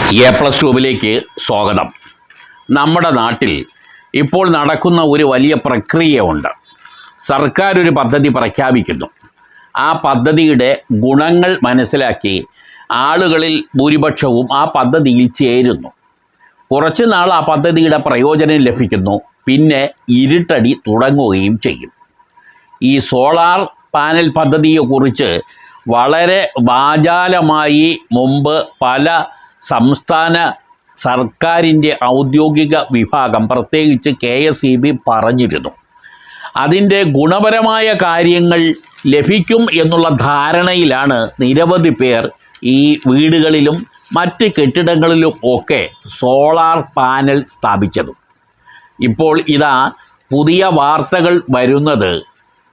A+ട്യൂബിലേക്ക് സ്വാഗതം. നമ്മുടെ നാട്ടിൽ ഇപ്പോൾ നടക്കുന്ന ഒരു വലിയ പ്രക്രിയയുണ്ട്. സർക്കാർ ഒരു പദ്ധതി പ്രഖ്യാപിക്കുന്നു. ആ പദ്ധതിയുടെ ഗുണങ്ങൾ മനസ്സിലാക്കി ആളുകളിൽ ഭൂരിപക്ഷവും ആ പദ്ധതിയിൽ ചേരുന്നു. കുറച്ച് നാൾ ആ പദ്ധതിയുടെ പ്രയോജനം ലഭിക്കുന്നു, പിന്നെ ഇരുട്ടടി തുടങ്ങുകയും ചെയ്യും. ഈ സോളാർ പാനൽ പദ്ധതിയെക്കുറിച്ച് വളരെ വാചാലമായി മുമ്പ് പല സംസ്ഥാന സർക്കാരിൻ്റെ ഔദ്യോഗിക വിഭാഗം, പ്രത്യേകിച്ച് KSEB പറഞ്ഞിരുന്നു. അതിൻ്റെ ഗുണപരമായ കാര്യങ്ങൾ ലഭിക്കും എന്നുള്ള ധാരണയിലാണ് നിരവധി പേർ ഈ വീടുകളിലും മറ്റ് കെട്ടിടങ്ങളിലും ഒക്കെ സോളാർ പാനൽ സ്ഥാപിച്ചത്. ഇപ്പോൾ ഇതാ പുതിയ വാർത്തകൾ വരുന്നത്,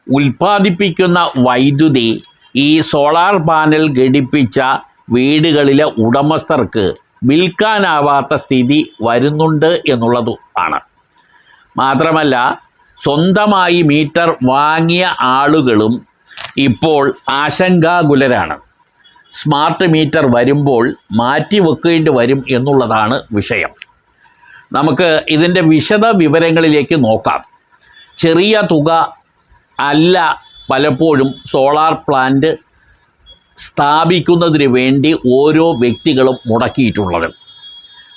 ഉൽപ്പാദിപ്പിക്കുന്ന വൈദ്യുതി ഈ സോളാർ പാനൽ ഘടിപ്പിച്ച വീടുകളിലെ ഉടമസ്ഥർക്ക് വിൽക്കാനാവാത്ത സ്ഥിതി വരുന്നുണ്ട് എന്നുള്ളത് ആണ്. മാത്രമല്ല, സ്വന്തമായി മീറ്റർ വാങ്ങിയ ആളുകളും ഇപ്പോൾ ആശങ്കാകുലരാണ്. സ്മാർട്ട് മീറ്റർ വരുമ്പോൾ മാറ്റിവെക്കേണ്ടി വരും എന്നുള്ളതാണ് വിഷയം. നമുക്ക് ഇതിൻ്റെ വിശദ വിവരങ്ങളിലേക്ക് നോക്കാം. ചെറിയ തുക അല്ല പലപ്പോഴും സോളാർ പ്ലാന്റ് സ്ഥാപിക്കുന്നതിന് വേണ്ടി ഓരോ വ്യക്തികളും മുടക്കിയിട്ടുള്ളത്.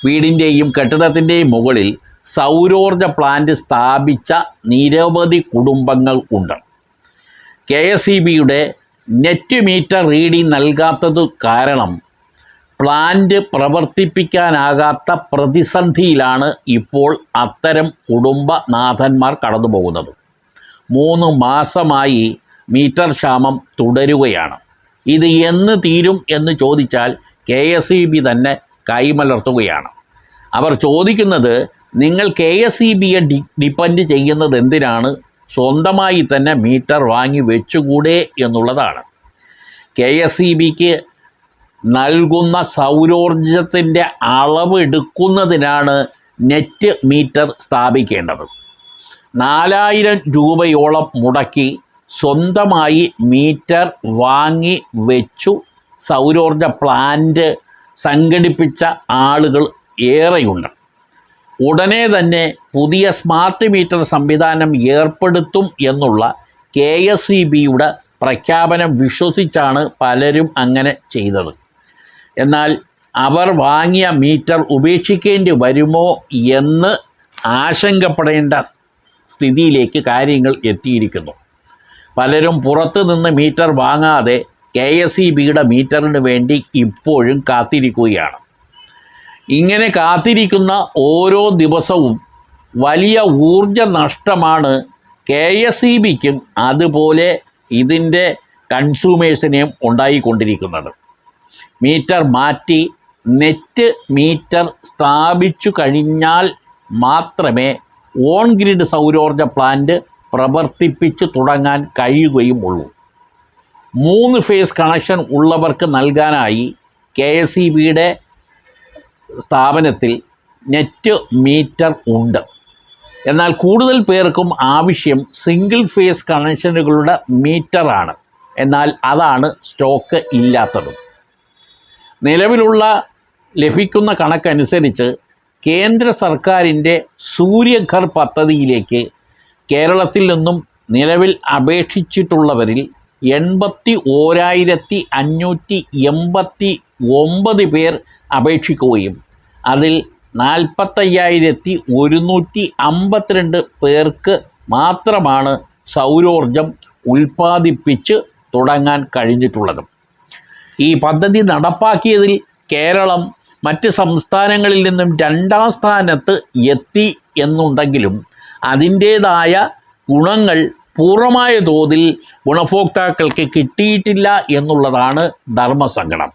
വീടിൻ്റെയും കെട്ടിടത്തിൻ്റെയും മുകളിൽ സൗരോർജ പ്ലാന്റ് സ്ഥാപിച്ച നിരവധി കുടുംബങ്ങൾ ഉണ്ട്. KSEBയുടെ നെറ്റ് മീറ്റർ റീഡിംഗ് നൽകാത്തത് കാരണം പ്ലാന്റ് പ്രവർത്തിപ്പിക്കാനാകാത്ത പ്രതിസന്ധിയിലാണ് ഇപ്പോൾ അത്തരം കുടുംബനാഥന്മാർ കടന്നു പോകുന്നത്. 3 മാസമായി മീറ്റർ ക്ഷാമം തുടരുകയാണ്. ഇത് എന്ന് തീരും എന്ന് ചോദിച്ചാൽ KSEB തന്നെ കൈമലർത്തുകയാണ്. അവർ ചോദിക്കുന്നത്, നിങ്ങൾ KSEBയെ ഡിപ്പെൻഡ് ചെയ്യുന്നത് എന്തിനാണ്? സ്വന്തമായി തന്നെ മീറ്റർ വാങ്ങി വെച്ചുകൂടെ എന്നുള്ളതാണ്. KSEBക്ക് നൽകുന്ന സൗരോർജത്തിൻ്റെ അളവ് എടുക്കുന്നതിനാണ് നെറ്റ് മീറ്റർ സ്ഥാപിക്കേണ്ടത്. 4000 രൂപയോളം മുടക്കി സ്വന്തമായി മീറ്റർ വാങ്ങി വെച്ചു സൗരോർജ പ്ലാന്റ് സംഘടിപ്പിച്ച ആളുകൾ ഏറെയുണ്ട്. ഉടനെ തന്നെ പുതിയ സ്മാർട്ട് മീറ്റർ സംവിധാനം ഏർപ്പെടുത്തും എന്നുള്ള KSEBയുടെ പ്രഖ്യാപനം വിശ്വസിച്ചാണ് പലരും അങ്ങനെ ചെയ്തത്. എന്നാൽ അവർ വാങ്ങിയ മീറ്റർ ഉപേക്ഷിക്കേണ്ടി വരുമോ എന്ന് ആശങ്കപ്പെടേണ്ട സ്ഥിതിയിലേക്ക് കാര്യങ്ങൾ എത്തിയിരിക്കുന്നു. പലരും പുറത്തു നിന്ന് മീറ്റർ വാങ്ങാതെ KSEBയുടെ മീറ്ററിന് വേണ്ടി ഇപ്പോഴും കാത്തിരിക്കുകയാണ്. ഇങ്ങനെ കാത്തിരിക്കുന്ന ഓരോ ദിവസവും വലിയ ഊർജ നഷ്ടമാണ് KSEBക്കും അതുപോലെ ഇതിൻ്റെ കൺസ്യൂമേഴ്സിനെയും ഉണ്ടായിക്കൊണ്ടിരിക്കുന്നത്. മീറ്റർ മാറ്റി നെറ്റ് മീറ്റർ സ്ഥാപിച്ചു കഴിഞ്ഞാൽ മാത്രമേ ഓൺ ഗ്രിഡ് സൗരോർജ പ്ലാന്റ് പ്രവർത്തിപ്പിച്ച് തുടങ്ങാൻ കഴിയുകയുമുള്ളൂ. 3 ഫേസ് കണക്ഷൻ ഉള്ളവർക്ക് നൽകാനായി KSEBയുടെ സ്ഥാപനത്തിൽ നെറ്റ് മീറ്റർ ഉണ്ട്. എന്നാൽ കൂടുതൽ പേർക്കും ആവശ്യം സിംഗിൾ ഫേസ് കണക്ഷനുകളുടെ മീറ്ററാണ്. എന്നാൽ അതാണ് സ്റ്റോക്ക് ഇല്ലാത്തത്. നിലവിലുള്ള ലഭിക്കുന്ന കണക്കനുസരിച്ച് കേന്ദ്ര സർക്കാരിൻ്റെ സൂര്യഘർ പദ്ധതിയിലേക്ക് കേരളത്തിൽ നിന്നും നിലവിൽ അപേക്ഷിച്ചിട്ടുള്ളവരിൽ 81,589 പേർ അപേക്ഷിക്കുകയും അതിൽ 45,152 പേർക്ക് മാത്രമാണ് സൗരോർജം ഉൽപ്പാദിപ്പിച്ച് തുടങ്ങാൻ കഴിഞ്ഞിട്ടുള്ളത്. ഈ പദ്ധതി നടപ്പാക്കിയതിൽ കേരളം മറ്റ് സംസ്ഥാനങ്ങളിൽ നിന്നും 2ാം സ്ഥാനത്ത് എത്തി എന്നുണ്ടെങ്കിലും അതിൻ്റേതായ ഗുണങ്ങൾ പൂർണ്ണമായ തോതിൽ ഗുണഭോക്താക്കൾക്ക് കിട്ടിയിട്ടില്ല എന്നുള്ളതാണ് ധർമ്മസങ്കടം.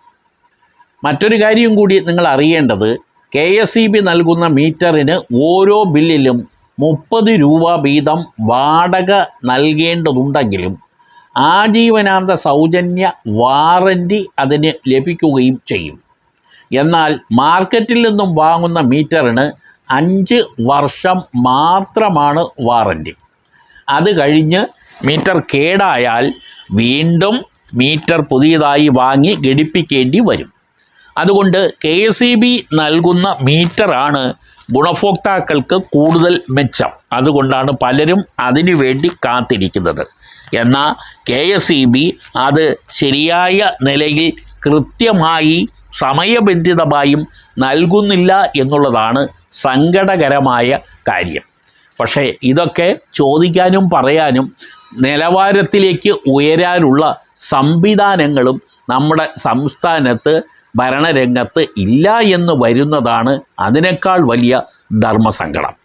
മറ്റൊരു കാര്യം കൂടി നിങ്ങൾ അറിയേണ്ടത്, KSEB നൽകുന്ന മീറ്ററിന് ഓരോ ബില്ലിലും 30 രൂപ വീതം വാടക നൽകേണ്ടതുണ്ടെങ്കിലും ആജീവനാന്ത സൗജന്യ വാറൻറ്റി അതിന് ലഭിക്കുകയും ചെയ്യും. എന്നാൽ മാർക്കറ്റിൽ നിന്നും വാങ്ങുന്ന മീറ്ററിന് 5 വർഷം മാത്രമാണ് വാറൻറ്റി. അത് കഴിഞ്ഞ് മീറ്റർ കേടായാൽ വീണ്ടും മീറ്റർ പുതിയതായി വാങ്ങി ഘടിപ്പിക്കേണ്ടി വരും. അതുകൊണ്ട് KSEB നൽകുന്ന മീറ്ററാണ് ഗുണഭോക്താക്കൾക്ക് കൂടുതൽ മെച്ചം. അതുകൊണ്ടാണ് പലരും അതിനു വേണ്ടി കാത്തിരിക്കുന്നത്. എന്നാൽ KSEB അത് ശരിയായ നിലയിൽ കൃത്യമായി സമയബന്ധിതമായും നൽകുന്നില്ല എന്നുള്ളതാണ് സങ്കടകരമായ കാര്യം. പക്ഷേ ഇതൊക്കെ ചോദിക്കാനും പറയാനും നിലവാരത്തിലേക്ക് ഉയരാനുള്ള സംവിധാനങ്ങളും നമ്മുടെ സംസ്ഥാനത്ത് ഭരണരംഗത്ത് ഇല്ല എന്ന് വരുന്നതാണ് അതിനേക്കാൾ വലിയ ധർമ്മസങ്കടം.